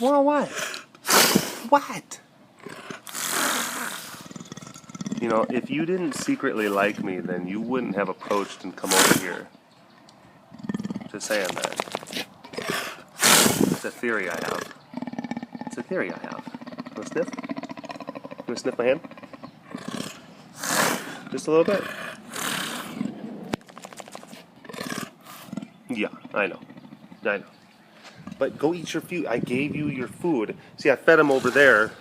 Well, what? What? You know, if you didn't secretly like me, then you wouldn't have approached and come over here. Just saying that. It's a theory I have. It's a theory I have. Want to sniff? Want to sniff my hand? Just a little bit? Yeah, I know. I know. But go eat your food. I gave you your food. See, I fed him over there,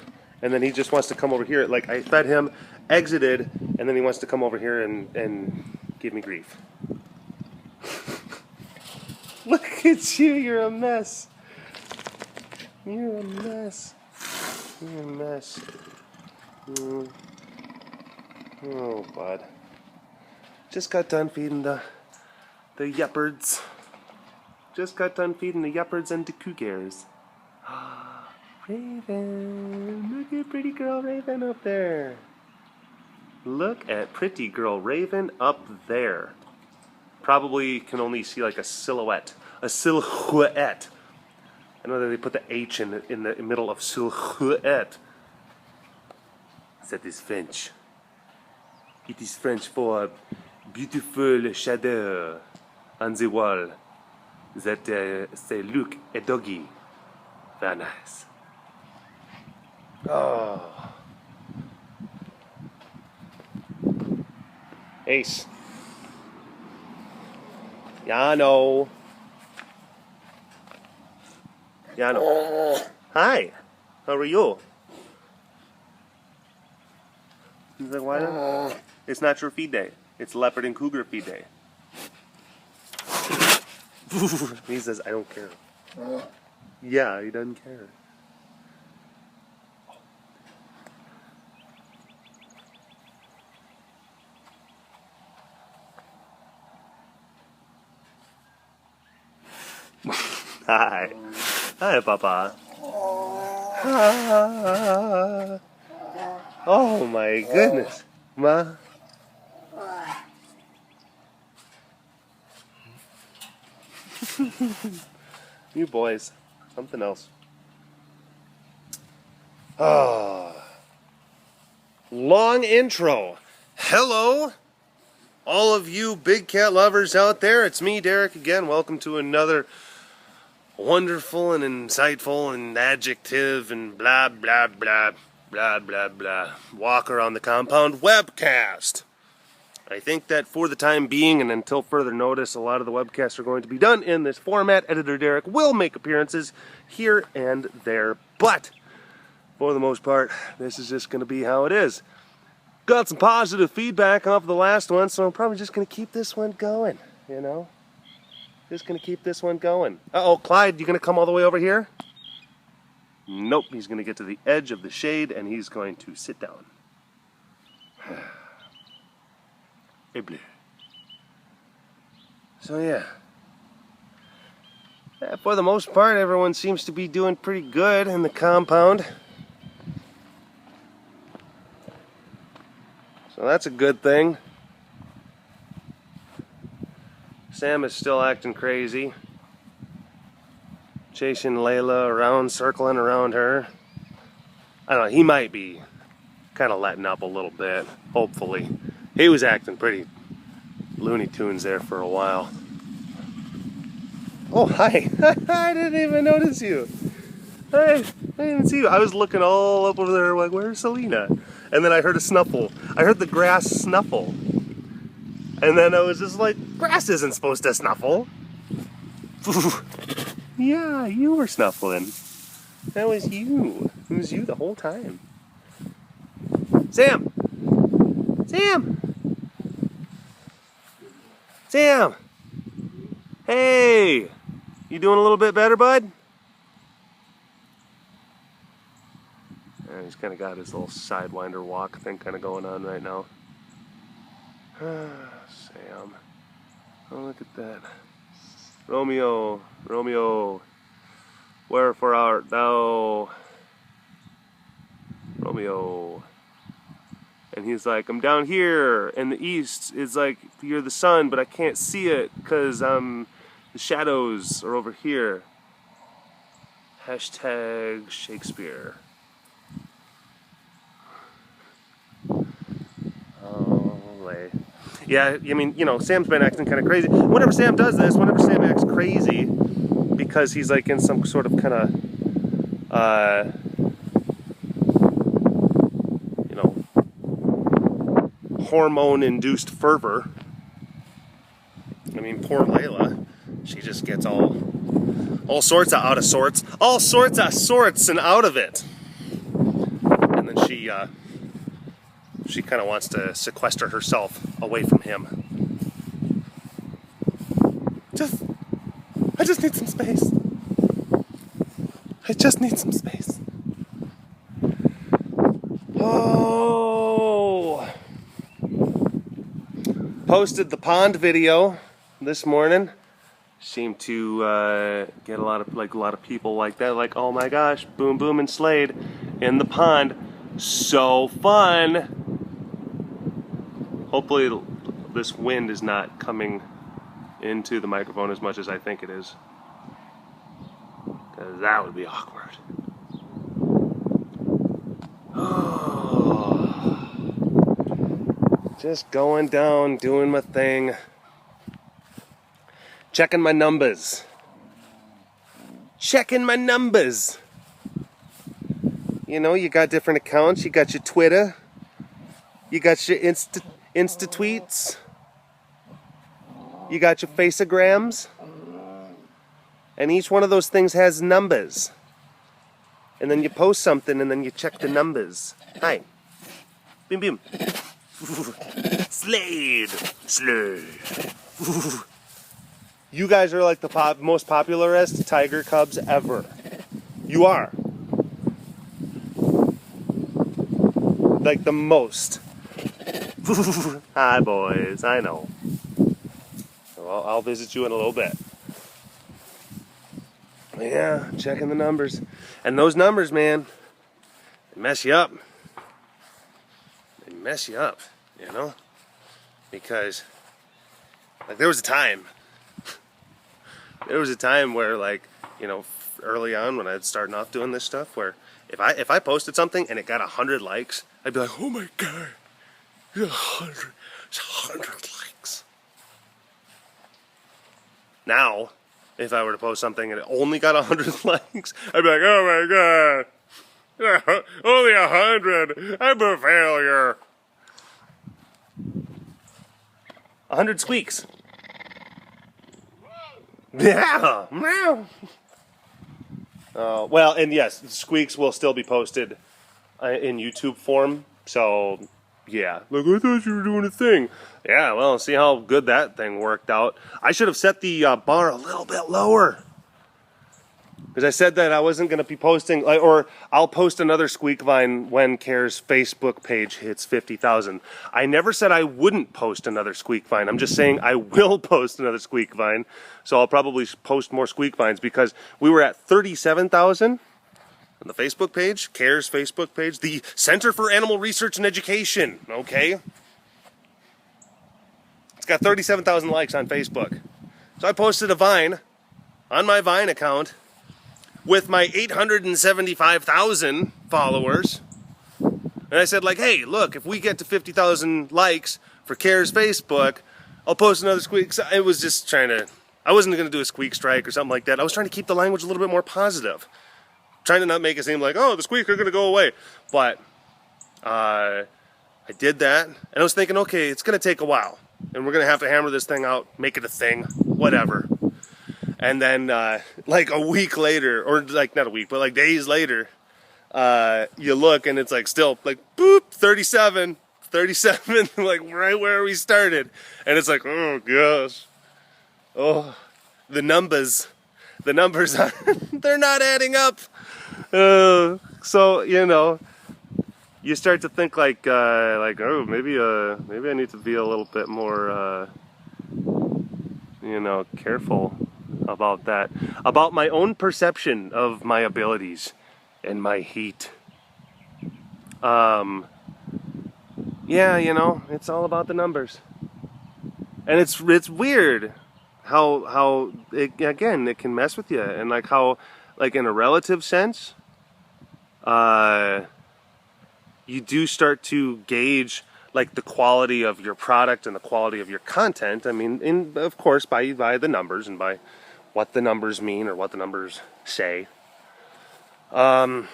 and then he just wants to come over here. Like, I fed him, exited, and then he wants to come over here and give me grief. Look at you, you're a mess. You're a mess. You're a mess. Oh, bud. Just got done feeding the yeppards. Just got done feeding the yeppards and the cougars. Raven! Look at pretty girl Raven up there. Look at pretty girl Raven up there. Probably can only see like a silhouette. A silhouette. I know that they put the H in the middle of silhouette. That is French. It is French for beautiful shadow on the wall. That say, look, a doggy. Very nice. Oh. Ace. Yano. Yano. Hi. How are you? He's like, why not? It's not your feed day. It's leopard and cougar feed day. He says, I don't care. Yeah, he doesn't care. Hi. Hi, Papa. Oh my goodness. Ma. You boys, something else. Long intro. Hello, all of you big cat lovers out there. It's me, Derek, again. Welcome to another wonderful and insightful and adjective and blah, blah, blah, blah, blah, blah. Walk around the compound webcast. I think that for the time being and until further notice, a lot of the webcasts are going to be done in this format. Editor Derek will make appearances here and there, but for the most part, this is just going to be how it is. Got some positive feedback off the last one, so I'm probably just going to keep this one going, you know? Just going to keep this one going. Uh-oh, Clyde, you going to come all the way over here? Nope, he's going to get to the edge of the shade and he's going to sit down. So yeah, for the most part, everyone seems to be doing pretty good in the compound. So that's a good thing. Sam is still acting crazy, chasing Layla around, circling around her. I don't know, he might be kind of letting up a little bit, hopefully. He was acting pretty Looney Tunes there for a while. Oh, hi. I didn't even notice you. I didn't see you. I was looking all up over there like, where's Selena? And then I heard a snuffle. I heard the grass snuffle. And then I was just like, grass isn't supposed to snuffle. Yeah, you were snuffling. That was you. It was you the whole time. Sam! Sam! Sam! Hey! You doing a little bit better, bud? Yeah, he's kind of got his little sidewinder walk thing kind of going on right now. Sam. Oh, look at that. Romeo, Romeo, wherefore art thou? Romeo. And he's like, I'm down here, and the east is like, you're the sun, but I can't see it, because the shadows are over here. Hashtag Shakespeare. Yeah, I mean, you know, Sam's been acting kind of crazy. Whenever Sam does this, whenever Sam acts crazy, because he's like in some sort of kind of, you know, hormone-induced fervor. I mean, poor Layla, she just gets all sorts of out of sorts, all sorts of sorts and out of it. And then she kind of wants to sequester herself away from him. I just need some space. I just need some space. Oh, posted the pond video this morning. Seemed to get a lot of people like that. Like, oh my gosh, Boom Boom and Slade in the pond, so fun. Hopefully this wind is not coming into the microphone as much as I think it is, because that would be awkward. Oh. Just going down, doing my thing, checking my numbers. Checking my numbers. You know, you got different accounts. You got your Twitter. You got your Insta tweets. You got your Faceograms. And each one of those things has numbers. And then you post something and then you check the numbers. Hi. Beam beam. Slade. You guys are like the most popularest Tiger Cubs ever. You are. Like the most. Hi boys, I know. Well, I'll visit you in a little bit. Yeah, checking the numbers. And those numbers, man, they mess you up. They mess you up, you know? Because, like, there was a time where, like, you know, early on when I was starting off doing this stuff, where if I posted something and it got 100 likes, I'd be like, oh my god, it's 100 likes. Now, if I were to post something and it only got 100 likes, I'd be like, oh my god, only 100, I'm a failure. 100 squeaks. Yeah, meow. Well, and yes, squeaks will still be posted in YouTube form. So, yeah. Like, I thought you were doing a thing. Yeah, well, see how good that thing worked out. I should have set the bar a little bit lower. Because I said that I wasn't going to be posting, or I'll post another Squeak Vine when Care's Facebook page hits 50,000. I never said I wouldn't post another Squeak Vine. I'm just saying I will post another Squeak Vine. So I'll probably post more Squeak Vines, because we were at 37,000 on the Facebook page, Care's Facebook page, the Center for Animal Research and Education, okay? It's got 37,000 likes on Facebook. So I posted a Vine on my Vine account with my 875,000 followers. And I said, like, hey, look, if we get to 50,000 likes for Care's Facebook, I'll post another squeak. So I was just trying to, I wasn't going to do a squeak strike or something like that. I was trying to keep the language a little bit more positive. Trying to not make it seem like, oh, the squeak are going to go away. But I did that, and I was thinking, okay, it's going to take a while. And we're going to have to hammer this thing out, make it a thing, whatever. And then, like a week later, or like not a week, but like days later, you look and it's like still like, boop, 37, like right where we started. And it's like, oh gosh. Oh, the numbers are, they're not adding up. So, you know, you start to think like, oh, maybe I need to be a little bit more, you know, careful about that, about my own perception of my abilities and my heat. Yeah, you know, it's all about the numbers, and it's weird how it, again, it can mess with you, and like how like in a relative sense, you do start to gauge like the quality of your product and the quality of your content. I mean, of course, by the numbers and by what the numbers mean or what the numbers say. But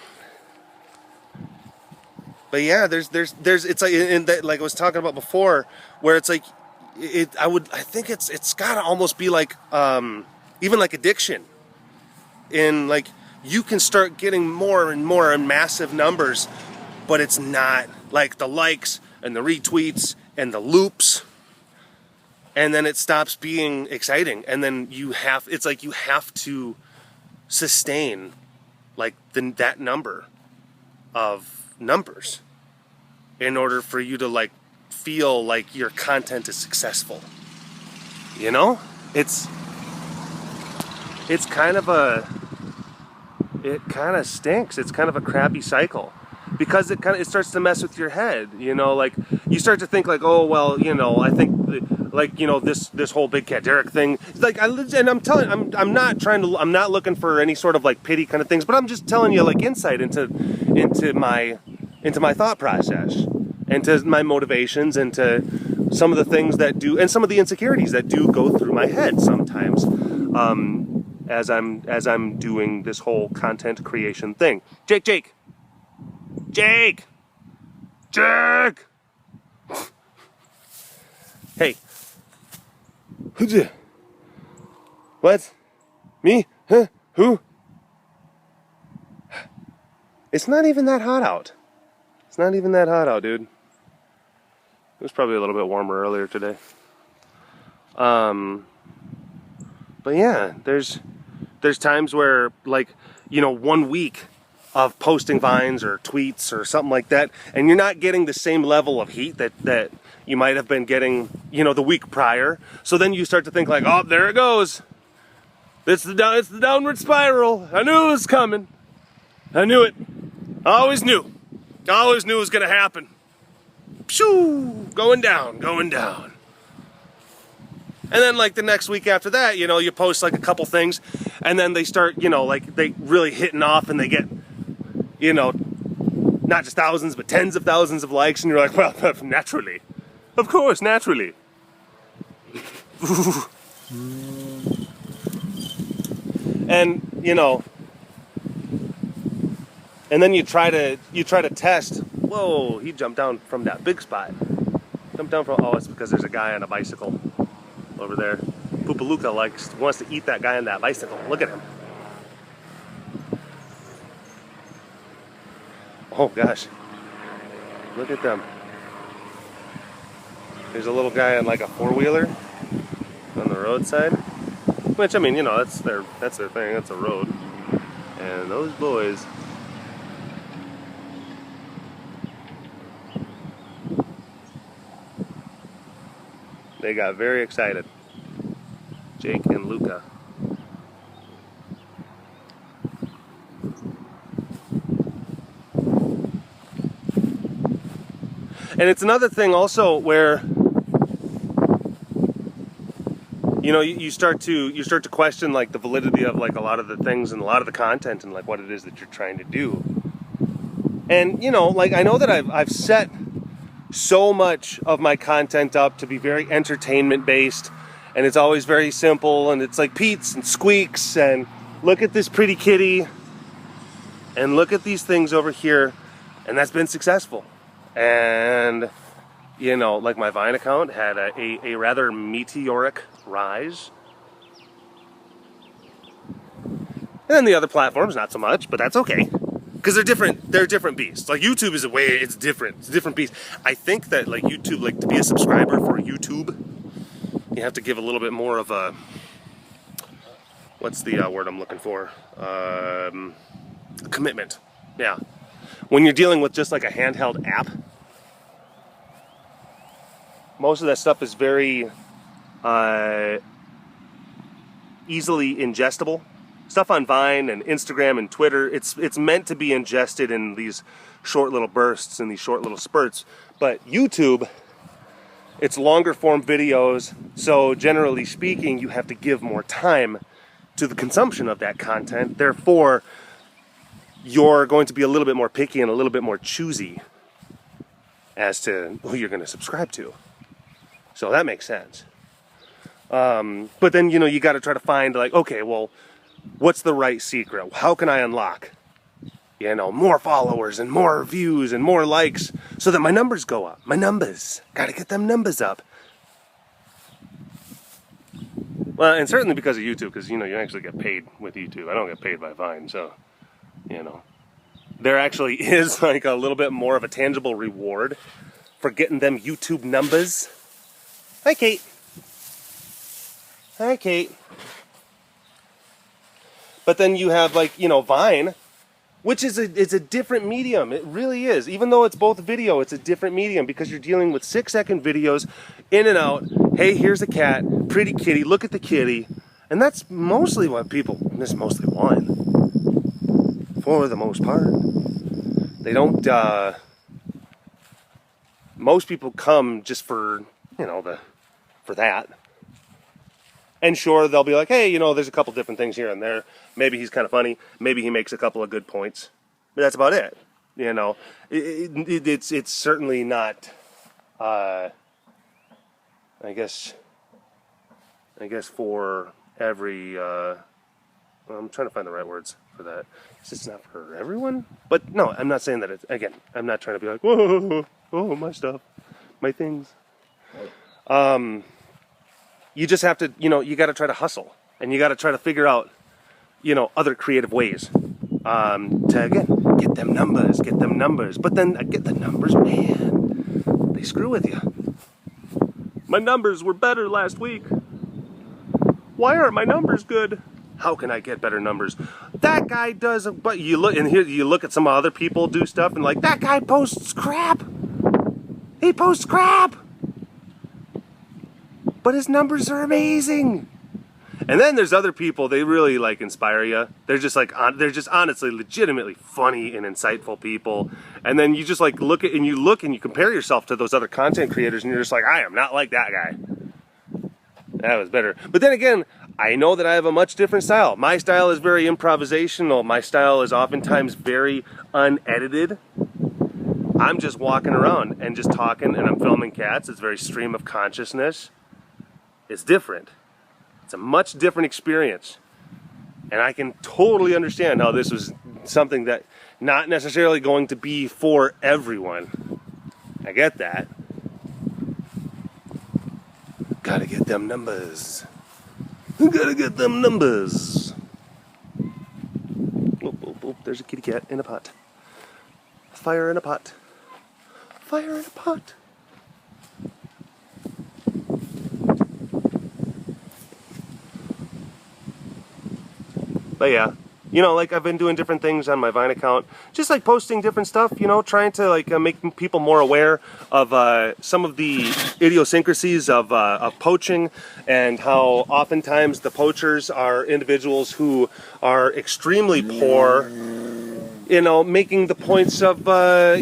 yeah, there's it's like in that, like I was talking about before, where it's like I think it's gotta almost be like even like addiction. In like you can start getting more and more in massive numbers, but it's not like the likes and the retweets and the loops, and then it stops being exciting, and then it's like you have to sustain like that number of numbers in order for you to like feel like your content is successful. You know, it's kind of it kind of stinks. It's kind of a crappy cycle, because it starts to mess with your head. You know, like you start to think like, oh well, you know, I think like, you know, this whole BigCatDerek thing. Like I'm not looking for any sort of like pity kind of things, but I'm just telling you like insight into my thought process, into my motivations, into some of the things that do, and some of the insecurities that do go through my head sometimes, as I'm doing this whole content creation thing. Jake. Hey. Who's it? What? Me? Huh? Who? It's not even that hot out. It's not even that hot out, dude. It was probably a little bit warmer earlier today. But yeah, there's times where, like, you know, 1 week of posting vines or tweets or something like that, and you're not getting the same level of heat that you might have been getting, you know, the week prior. So then you start to think like, oh, there it goes. It's the downward spiral. I knew it was coming. I knew it. I always knew. I always knew it was going to happen. Pshoo! Going down. And then like the next week after that, you know, you post like a couple things, and then they start, you know, like they really hitting off, and they get, you know, not just thousands, but tens of thousands of likes, and you're like, well, naturally. Of course, naturally. And, you know, and then you try to test. Whoa, he jumped down from that big spot. Oh, it's because there's a guy on a bicycle over there. Poopaluka wants to eat that guy on that bicycle. Look at him. Oh gosh. Look at them. There's a little guy on like a four-wheeler on the roadside. Which, I mean, you know, that's their thing, that's a road. And those boys, they got very excited. Jake and Luca. And it's another thing also where, you know, you start to question like the validity of like a lot of the things and a lot of the content and like what it is that you're trying to do. And, you know, like I know that I've set so much of my content up to be very entertainment based, and it's always very simple, and it's like Pete's and Squeaks and look at this pretty kitty and look at these things over here, and that's been successful. And, you know, like my Vine account had a rather meteoric rise. And then the other platforms, not so much, but that's okay. Because they're different beasts. Like YouTube is it's different. It's a different beast. I think that like YouTube, like to be a subscriber for YouTube, you have to give a little bit more of a, what's the word I'm looking for? A commitment. Yeah. When you're dealing with just like a handheld app, most of that stuff is very easily ingestible. Stuff on Vine and Instagram and Twitter, it's meant to be ingested in these short little bursts and these short little spurts. But YouTube, it's longer form videos, so generally speaking, you have to give more time to the consumption of that content. Therefore, you're going to be a little bit more picky and a little bit more choosy as to who you're going to subscribe to. So that makes sense. But then, you know, you got to try to find, like, okay, well, what's the right secret? How can I unlock, you know, more followers and more views and more likes so that my numbers go up? My numbers. Got to get them numbers up. Well, and certainly because of YouTube, because, you know, you actually get paid with YouTube. I don't get paid by Vine, so, you know. There actually is, like, a little bit more of a tangible reward for getting them YouTube numbers. Hi, Kate. Hi, Kate. But then you have, like, you know, Vine, which is it's a different medium. It really is. Even though it's both video, it's a different medium because you're dealing with 6-second videos, in and out. Hey, here's a cat, pretty kitty, look at the kitty. And that's mostly what people, this is mostly one, for the most part. They don't, most people come just for, you know, for that. And sure, they'll be like, hey, you know, there's a couple different things here and there. Maybe he's kind of funny. Maybe he makes a couple of good points. But that's about it. You know, it's certainly not, I guess for every, I'm trying to find the right words for that. It's not for everyone. But no, I'm not saying that it's, again, I'm not trying to be like, whoa, oh, my stuff, my things. You just have to, you know, you got to try to hustle. And you got to try to figure out, you know, other creative ways to, again, get them numbers. But then, get the numbers, man, they screw with you. My numbers were better last week. Why aren't my numbers good? How can I get better numbers? That guy does, but you look, and here you look at some other people do stuff, and like, that guy posts crap. He posts crap. But his numbers are amazing. And then there's other people, they really like inspire you. They're just like, they're just honestly, legitimately funny and insightful people. And then you just like look and you compare yourself to those other content creators, and you're just like, I am not like that guy. That was better. But then again, I know that I have a much different style. My style is very improvisational. My style is oftentimes very unedited. I'm just walking around and just talking, and I'm filming cats. It's very stream of consciousness. It's different. It's a much different experience. And I can totally understand how this was something that not necessarily going to be for everyone. I get that. Gotta get them numbers. Gotta get them numbers. Oh, oh, oh, there's a kitty cat in a pot. Fire in a pot. Fire in a pot. But yeah, you know, like I've been doing different things on my Vine account, just like posting different stuff, you know, trying to like make people more aware of some of the idiosyncrasies of poaching, and how oftentimes the poachers are individuals who are extremely poor, you know, making the points of,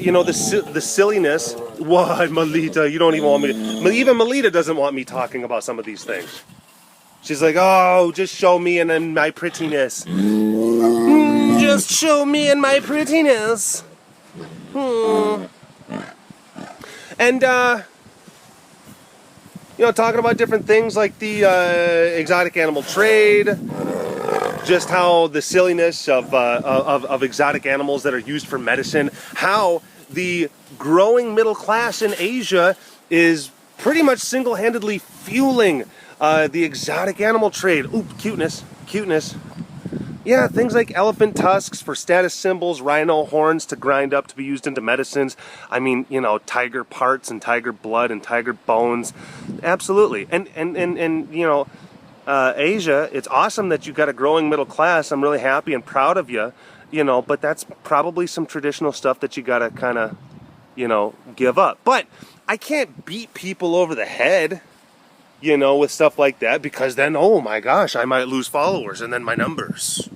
you know, the silliness. Why, Melita, you don't even want me to, even Melita doesn't want me talking about some of these things. She's like, oh, just show me and my prettiness. Just show me and my prettiness. And, you know, talking about different things like the exotic animal trade, just how the silliness of exotic animals that are used for medicine, how the growing middle class in Asia is pretty much single-handedly fueling the exotic animal trade. Ooh, cuteness. Yeah, things like elephant tusks for status symbols, rhino horns to grind up to be used into medicines. I mean, you know, tiger parts and tiger blood and tiger bones. Absolutely. And you know, Asia, it's awesome that you got a growing middle class. I'm really happy and proud of you, you know, but that's probably some traditional stuff that you got to kind of, you know, give up. But I can't beat people over the head, you know, with stuff like that, because then, oh my gosh, I might lose followers, and then my numbers,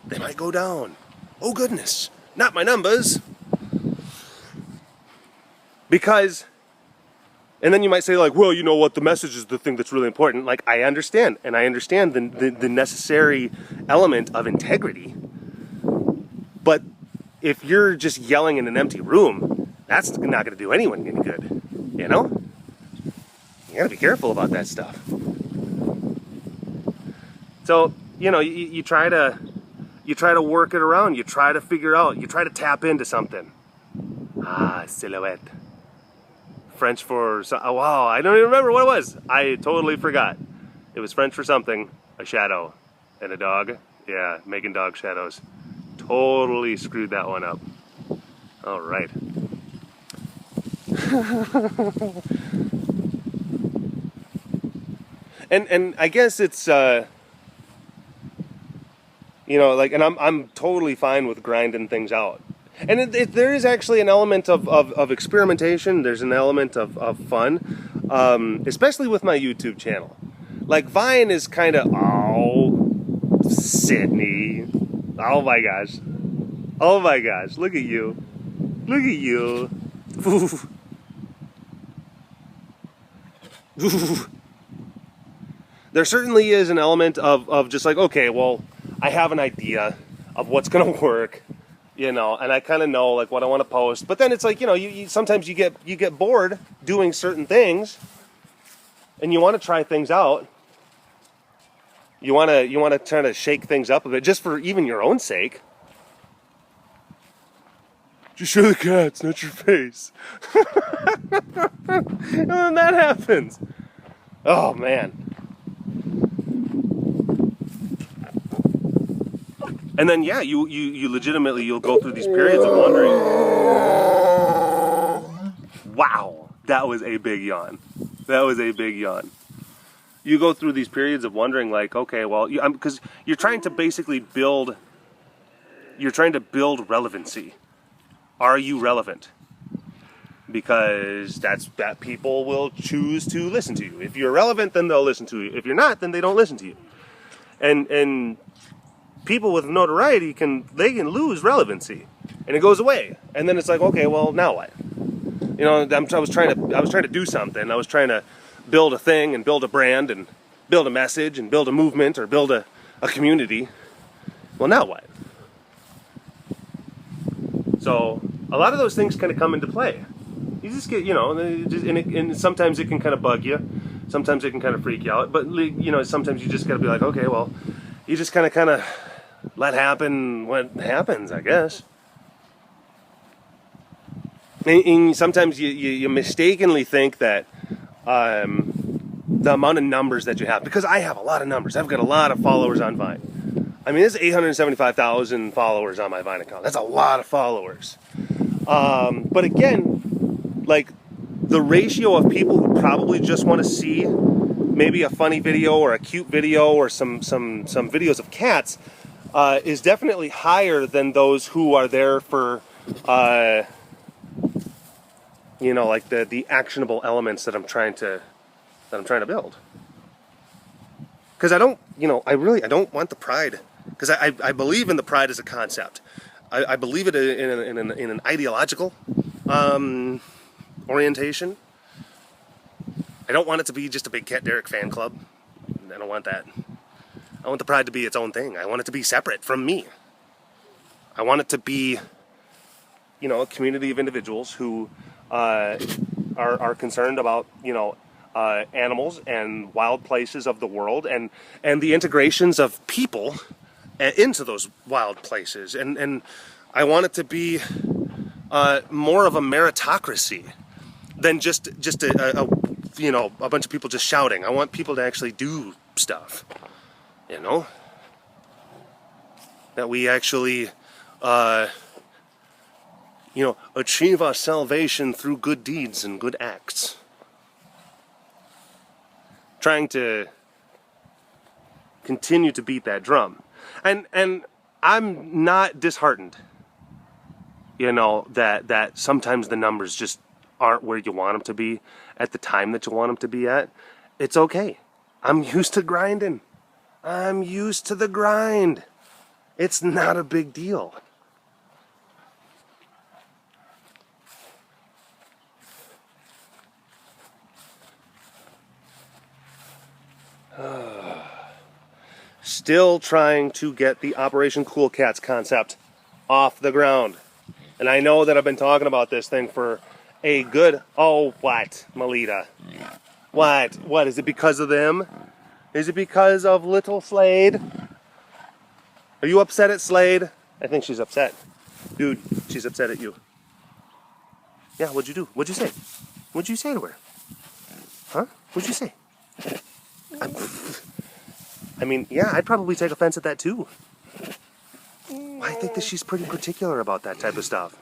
they might go down. Oh goodness, not my numbers. Because And then you might say like, well, you know what, the message is the thing that's really important. Like, I understand, and I understand the necessary element of integrity. But if you're just yelling in an empty room, that's not going to do anyone any good, you know? You got to be careful about that stuff. So, you know, you try to work it around, you try to figure out, you try to tap into something. Ah, silhouette. French for, oh, wow, I don't even remember what it was. I totally forgot. It was French for something, a shadow, and a dog. Yeah, making dog shadows. Totally screwed that one up. All right. and I guess it's, you know, like, and I'm totally fine with grinding things out. And there is actually an element of experimentation. There's an element of fun, especially with my YouTube channel. Like, Vine is kind of, oh, Sydney. Oh my gosh. Oh my gosh. Look at you. Look at you. Oof. Oof. There certainly is an element of just like, okay, well, I have an idea of what's going to work. You know, and I kind of know like what I want to post, but then it's like, you know, you sometimes you get bored doing certain things, and you want to try things out. You want to try to shake things up a bit, just for even your own sake. Just show the cats, not your face. And then that happens. Oh man. And then, yeah, you legitimately, you'll go through these periods of wondering. Wow, that was a big yawn. That was a big yawn. You go through these periods of wondering, like, okay, well, because you're trying to basically build relevancy. Are you relevant? Because that people will choose to listen to you. If you're relevant, then they'll listen to you. If you're not, then they don't listen to you. And people with notoriety can lose relevancy, and it goes away. And then it's like, okay, well, now what? You know, I was trying to do something. I was trying to build a thing and build a brand and build a message and build a movement or build a community. Well, now what? So a lot of those things kind of come into play. You just get, you know, and sometimes it can kind of bug you. Sometimes it can kind of freak you out. But, you know, sometimes you just got to be like, okay, well, you just kind of let happen what happens, I guess. And sometimes you mistakenly think that the amount of numbers that you have, because I have a lot of numbers. I've got a lot of followers on Vine. I mean, there's 875,000 followers on my Vine account. That's a lot of followers. But again, like, the ratio of people who probably just want to see maybe a funny video or a cute video or some videos of cats is definitely higher than those who are there for you know, like the actionable elements that I'm trying to build. Because I don't want the pride. Because I believe in the pride as a concept. I believe it in an ideological orientation. I don't want it to be just a BigCatDerek fan club. I don't want that. I want the pride to be its own thing. I want it to be separate from me. I want it to be, you know, a community of individuals who are concerned about, you know, animals and wild places of the world and the integrations of people into those wild places. And I want it to be more of a meritocracy than just a you know, a bunch of people just shouting. I want people to actually do stuff, you know? That we actually, you know, achieve our salvation through good deeds and good acts. Trying to continue to beat that drum. And I'm not disheartened, you know, that sometimes the numbers just aren't where you want them to be at the time that you want them to be at. It's okay. I'm used to grinding. I'm used to the grind. It's not a big deal. Still trying to get the Operation Cool Cats concept off the ground. And I know that I've been talking about this thing for a good... Oh, what, Melita? What? What? Is it because of them? Is it because of little Slade? Are you upset at Slade? I think she's upset. Dude, she's upset at you. Yeah, what'd you do? What'd you say? What'd you say to her? Huh? What'd you say? I mean, yeah, I'd probably take offense at that too. I think that she's pretty particular about that type of stuff.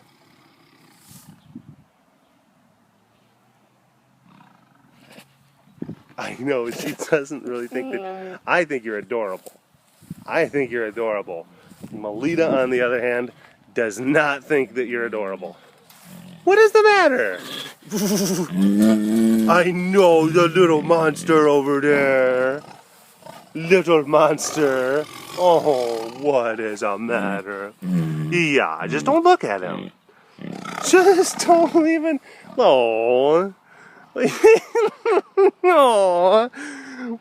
I know, she doesn't really think that... I think you're adorable. I think you're adorable. Melita, on the other hand, does not think that you're adorable. What is the matter? I know, the little monster over there. Little monster. Oh, what is the matter? Yeah, just don't look at him. Just don't even... Oh. Oh.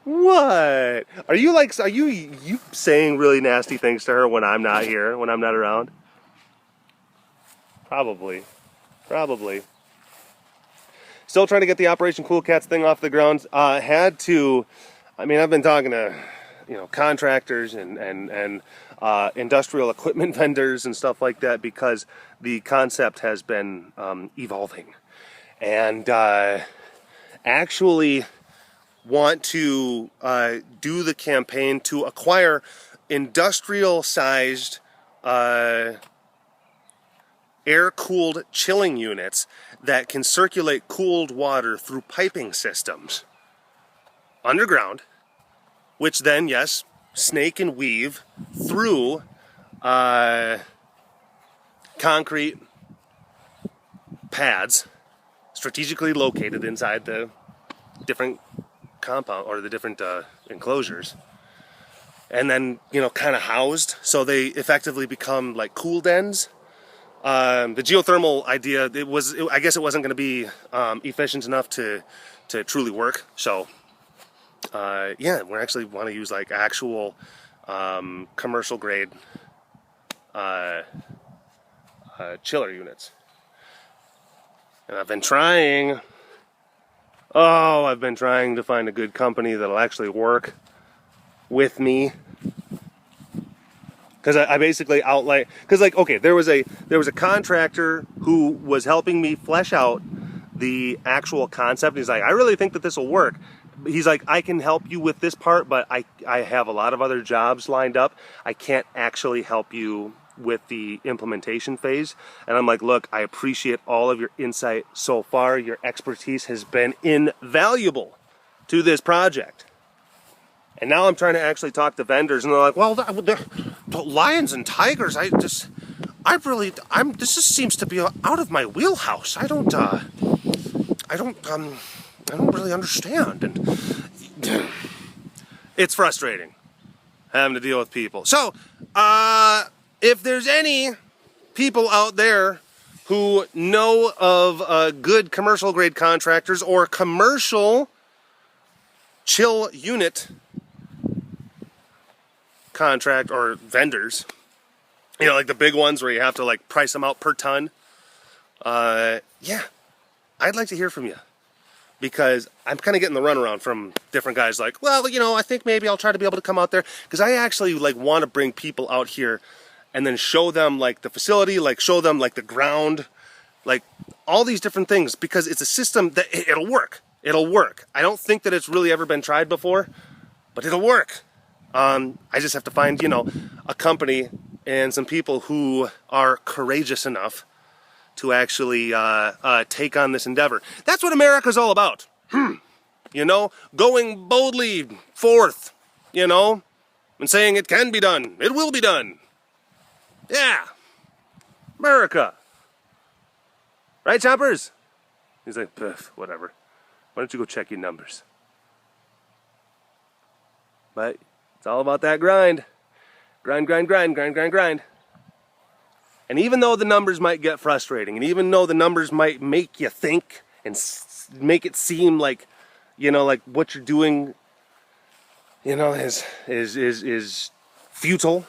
What? Are you saying really nasty things to her when I'm not here, when I'm not around? Probably. Still trying to get the Operation Cool Cats thing off the ground. Had to... I mean, I've been talking to, contractors and industrial equipment vendors and stuff like that because the concept has been evolving. And actually want to do the campaign to acquire industrial-sized air-cooled chilling units that can circulate cooled water through piping systems underground, which then, yes, snake and weave through concrete pads strategically located inside the different compound or the different enclosures, and then kind of housed so they effectively become like cool dens. The geothermal idea, I guess it wasn't going to be efficient enough to truly work, so yeah, we actually want to use like actual commercial grade chiller units. And I've been trying to find a good company that'll actually work with me. Because I basically outline, because like, okay, there was a contractor who was helping me flesh out the actual concept. He's like, I really think that this will work. He's like, I can help you with this part, but I have a lot of other jobs lined up. I can't actually help you with the implementation phase. And I'm like, look, I appreciate all of your insight so far. Your expertise has been invaluable to this project. And now I'm trying to actually talk to vendors, and they're like, well, the lions and tigers, this just seems to be out of my wheelhouse. I don't really understand. And it's frustrating having to deal with people. So, if there's any people out there who know of good commercial grade contractors or commercial chill unit contract or vendors, like the big ones where you have to like price them out per ton, yeah, I'd like to hear from you, because I'm kind of getting the runaround from different guys like, well, I think maybe I'll try to be able to come out there, because I actually like want to bring people out here and then show them like the facility, like show them like the ground, like all these different things, because it's a system that it'll work. I don't think that it's really ever been tried before, but it'll work. I just have to find, a company and some people who are courageous enough to actually take on this endeavor. That's what America's all about. Going boldly forth, and saying it can be done. It will be done. Yeah. America. Right, Choppers? He's like, whatever. Why don't you go check your numbers? But it's all about that grind. Grind. And even though the numbers might get frustrating, and even though the numbers might make you think and make it seem like, like what you're doing you know, is futile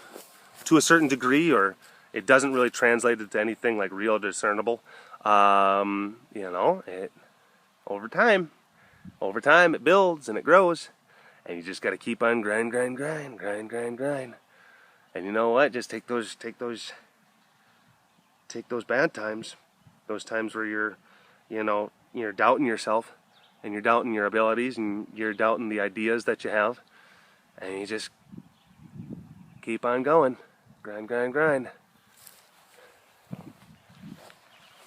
to a certain degree, or it doesn't really translate into anything like real discernible. You know, over time it builds and it grows, and you just got to keep on grind. And you know what? Just take those bad times, those times where you're doubting yourself, and you're doubting your abilities, and you're doubting the ideas that you have, and you just keep on going, grind.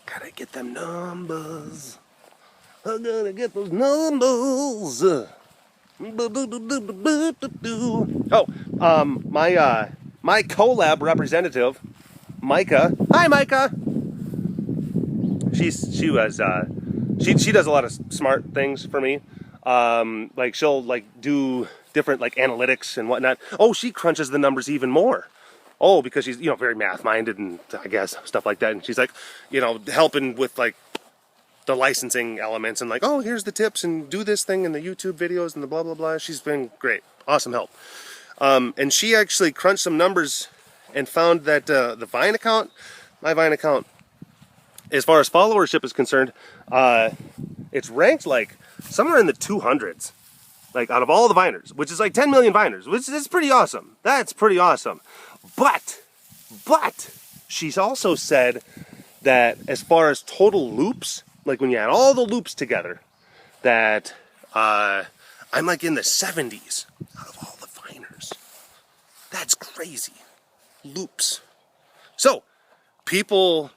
Gotta get them numbers. I gotta get those numbers. Oh, my collab representative, Micah. Hi, Micah. She does a lot of smart things for me. Like she'll like do different like analytics and whatnot. Oh, she crunches the numbers even more. Oh, because she's, very math minded and I guess stuff like that. And she's like, helping with like the licensing elements and like, oh, here's the tips and do this thing and the YouTube videos and the blah blah blah. She's been great, awesome help. And she actually crunched some numbers and found that the Vine account, my Vine account, as far as followership is concerned, it's ranked like somewhere in the 200s, like out of all the Viners, which is like 10 million Viners, which is pretty awesome. That's pretty awesome. But she's also said that as far as total loops, like when you add all the loops together, that I'm like in the 70s out of all the Viners. That's crazy. Loops. So people,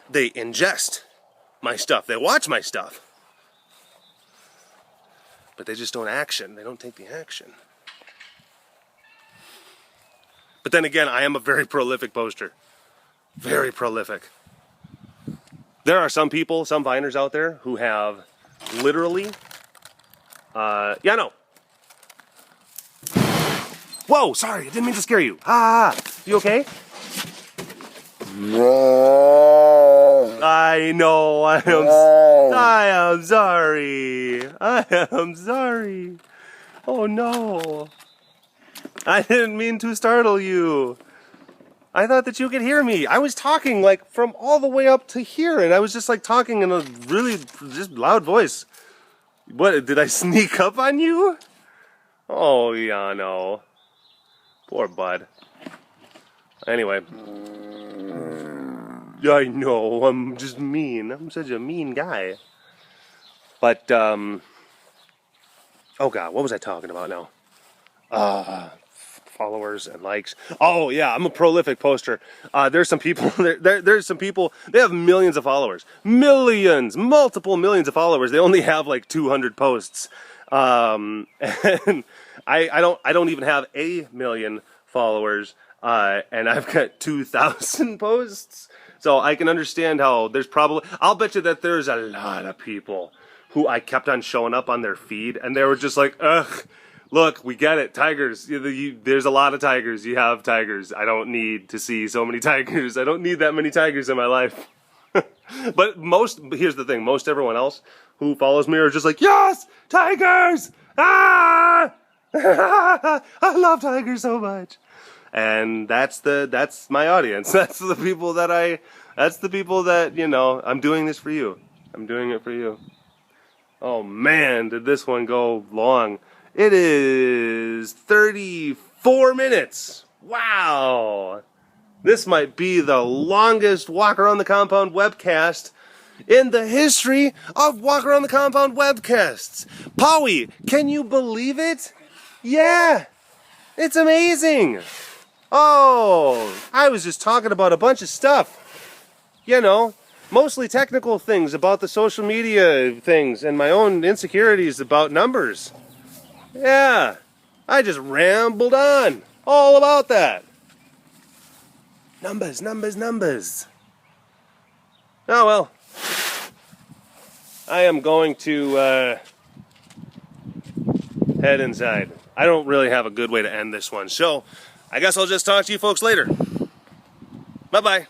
they ingest my stuff, they watch my stuff, but they just don't action. They don't take the action. But then again, I am a very prolific poster. Very prolific. There are some people, some Viners out there who have literally, yeah, no. Whoa, sorry, I didn't mean to scare you. You okay? No. I know, I am sorry. I am sorry. Oh no. I didn't mean to startle you. I thought that you could hear me. I was talking like from all the way up to here, and I was just like talking in a really just loud voice. What, did I sneak up on you? Oh yeah, no. Poor bud. Anyway. I know, I'm just mean. I'm such a mean guy. But, oh God, what was I talking about now? Followers and likes. Oh yeah, I'm a prolific poster. There's some people, there's some people, they have millions of followers. Millions, multiple millions of followers. They only have like 200 posts. And I don't even have 1 million followers. And I've got 2,000 posts. So I can understand how there's probably, I'll bet you that there's a lot of people who I kept on showing up on their feed and they were just like, ugh, look, we get it, tigers. There's a lot of tigers. You have tigers. I don't need to see so many tigers. I don't need that many tigers in my life. But here's the thing, most everyone else who follows me are just like, yes, tigers! Ah! I love tigers so much. And that's my audience. That's the people that I'm doing this for you. I'm doing it for you. Oh man, did this one go long. It is 34 minutes. Wow. This might be the longest Walk Around the Compound webcast in the history of Walk Around the Compound webcasts. Powie, can you believe it? Yeah. It's amazing. Oh, I was just talking about a bunch of stuff. Mostly technical things about the social media things and my own insecurities about numbers. Yeah, I just rambled on all about that. Numbers. Oh well. I am going to head inside. I don't really have a good way to end this one, so I guess I'll just talk to you folks later. Bye-bye.